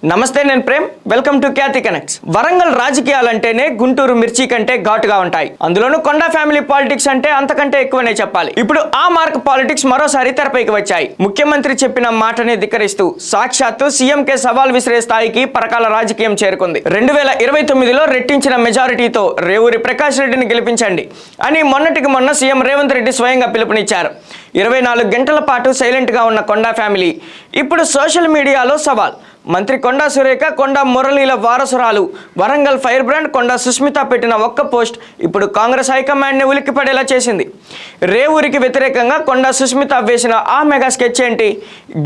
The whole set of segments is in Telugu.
నమస్తే నేను Prem welcome to Khyati connects. Warangal రాజకీయాలంటేనే గుంటూరు మిర్చి కంటే ఘాటుగా ఉంటాయి. అందులోనూ కొండా ఫ్యామిలీ పాలిటిక్స్ అంటే అంతకంటే ఎక్కువనే చెప్పాలి. ఇప్పుడు ఆ మార్క్ పాలిటిక్స్ మరోసారి తెరపైకి వచ్చాయి. ముఖ్యమంత్రి చెప్పిన మాటని ధిక్కరిస్తూ సాక్షాత్తు సీఎంకే సవాల్ విసిరే స్థాయికి పరకాల రాజకీయం చేరుకుంది. 2029లో రెట్టించిన మెజారిటీతో రేవూరి ప్రకాష్ రెడ్డిని గెలిపించండి అని మొన్నటికి మొన్న సీఎం రేవంత్ రెడ్డి స్వయంగా పిలుపునిచ్చారు. 24 గంటల పాటు సైలెంట్గా ఉన్న కొండా ఫ్యామిలీ ఇప్పుడు సోషల్ మీడియాలో సవాల్. మంత్రి కొండా సురేఖ, కొండా మురళీల వారసురాలు, వరంగల్ ఫైర్ బ్రాండ్ కొండా సుస్మిత పెట్టిన ఒక్క పోస్ట్ ఇప్పుడు కాంగ్రెస్ హైకమాండ్ని ఉలిక్కిపడేలా చేసింది. రేవూరికి వ్యతిరేకంగా కొండా సుస్మిత వేసిన ఆ మెగా స్కెచ్ ఏంటి,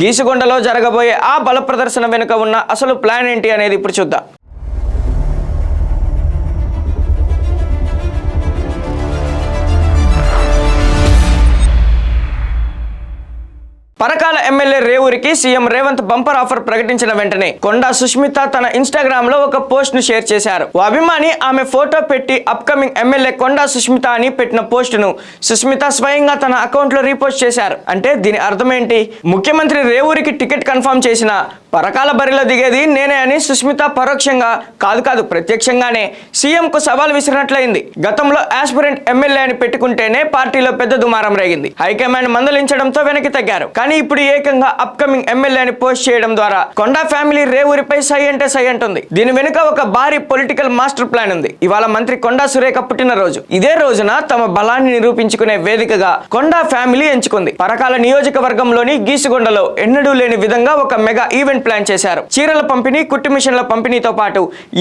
గీసుగొండలో జరగబోయే ఆ బల ప్రదర్శన వెనుక ఉన్న అసలు ప్లాన్ ఏంటి అనేది ఇప్పుడు చూద్దాం. పరకాల ఎమ్మెల్యే రేవూరికి సీఎం రేవంత్ బంపర్ ఆఫర్ ప్రకటించిన వెంటనే కొండా సుస్మిత తన ఇన్స్టాగ్రామ్ లో ఒక పోస్ట్ ను షేర్ చేశారు. ఓ అభిమాని ఆమె ఫోటో పెట్టి అప్కమింగ్ ఎమ్మెల్యే కొండా సుస్మిత అని పెట్టిన పోస్ట్ ను సుస్మిత స్వయంగా తన అకౌంట్ లో రీపోస్ట్ చేశారు. అంటే దీని అర్థం ఏంటి? ముఖ్యమంత్రి రేవూరికి టికెట్ కన్ఫర్మ్ చేసిన పరకాల బరిలో దిగేది నేనే అని సుస్మిత పరోక్షంగా కాదు ప్రత్యక్షంగానే సీఎం కు సవాల్ విసిరినట్లయింది. గతంలో ఆస్పిరెంట్ ఎమ్మెల్యే అని పెట్టుకుంటేనే పార్టీలో పెద్ద దుమారం రేగింది. హైకమాండ్ మందలించడంతో వెనక్కి తగ్గారు. కానీ ఇప్పుడు ఏకంగా అప్కమింగ్ ఎమ్మెల్యే అని పోస్ట్ చేయడం ద్వారా కొండా ఫ్యామిలీ రేవూరిపై సై అంటే సై అంటుంది. దీని వెనుక ఒక భారీ పొలిటికల్ మాస్టర్ ప్లాన్ ఉంది. ఇవాళ మంత్రి కొండా సురేఖ పుట్టినరోజు. ఇదే రోజున తమ బలాన్ని నిరూపించుకునే వేదికగా కొండా ఫ్యామిలీ ఎంచుకుంది. పరకాల నియోజకవర్గంలోని గీసుగొండలో ఎన్నడూ లేని విధంగా ఒక మెగా ఈవెంట్ ప్లాన్ చేశారు. చీరల పంపిణీ, కుట్టు మిషన్ల పంపిణీతో పాటు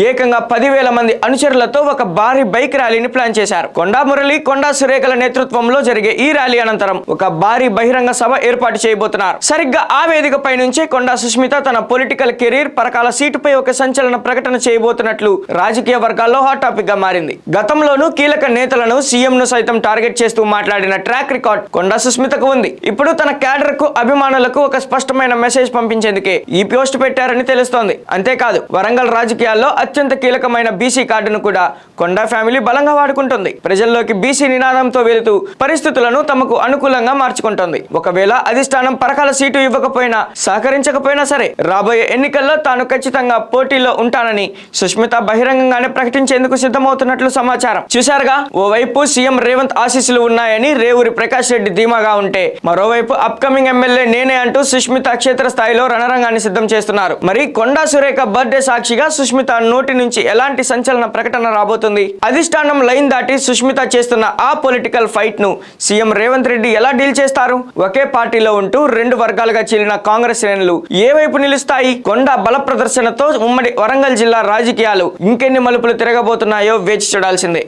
ఏకంగా 10,000 మంది అనుచరులతో ఒక భారీ బైక్ ర్యాలీని ప్లాన్ చేశారు. కొండా మురళి, కొండా సురేఖల నేతృత్వంలో జరిగే ఈ ర్యాలీ అనంతరం ఒక భారీ బహిరంగ సభ ఏర్పాటు చేయబోతున్నారు. సరిగ్గా ఆ వేదికపై నుంచి కొండా సుస్మిత తన పొలిటికల్ కెరీర్, పరకాల సీటుపై ఒక సంచలన ప్రకటన చేయబోతున్నట్లు రాజకీయ వర్గాల్లో హాట్ టాపిక్ గా మారింది. గతంలోనూ కీలక నేతలను, సీఎం ను సైతం టార్గెట్ చేస్తూ మాట్లాడిన ట్రాక్ రికార్డ్ కొండా సుస్మితకు ఉంది. ఇప్పుడు తన క్యాడర్ కు, అభిమానులకు ఒక స్పష్టమైన మెసేజ్ పంపించేందుకే ఈ పోస్ట్ పెట్టారని తెలుస్తోంది. అంతేకాదు వరంగల్ రాజకీయాల్లో అత్యంత కీలకమైన బీసీ కార్డును కూడా కొండా ఫ్యామిలీ బలంగా వాడుకుంటుంది. ప్రజల్లోకి బీసీ నినాదంతో వెళుతూ పరిస్థితులను తమకు అనుకూలంగా మార్చుకుంటుంది. ఒకవేళ అధిష్టానం పరకాల సీటు ఇవ్వకపోయినా, సహకరించకపోయినా సరే రాబోయే ఎన్నికల్లో తాను ఖచ్చితంగా పోటీలో ఉంటానని సుస్మిత బహిరంగంగానే ప్రకటించేందుకు సిద్ధమవుతున్నట్లు సమాచారం. చూశారుగా, ఓవైపు సీఎం రేవంత్ ఆశీస్సులు ఉన్నాయని రేవూరి ప్రకాష్ రెడ్డి ధీమాగా ఉంటే, మరోవైపు అప్కమింగ్ ఎమ్మెల్యే నేనే అంటూ సుస్మిత క్షేత్ర స్థాయిలో రణరంగాన్ని సిద్ధం చేస్తున్నారు. మరి కొండా సురేఖ బర్త్డే సాక్షిగా సుస్మిత నోటి నుంచి ఎలాంటి సంచలన ప్రకటన రాబోతుంది? అధిష్టానం లైన్ దాటి సుస్మిత చేస్తున్న ఆ పొలిటికల్ ఫైట్ ను సీఎం రేవంత్ రెడ్డి ఎలా డీల్ చేస్తారు? ఒకే పార్టీలో ఉంటూ రెండు వర్గాలుగా చీలిన కాంగ్రెస్ శ్రేణులు ఏ వైపు నిలుస్తాయి? కొండా బల ప్రదర్శనతో ఉమ్మడి వరంగల్ జిల్లా రాజకీయాలు ఇంకెన్ని మలుపులు తిరగబోతున్నాయో వేచి చూడాల్సిందే.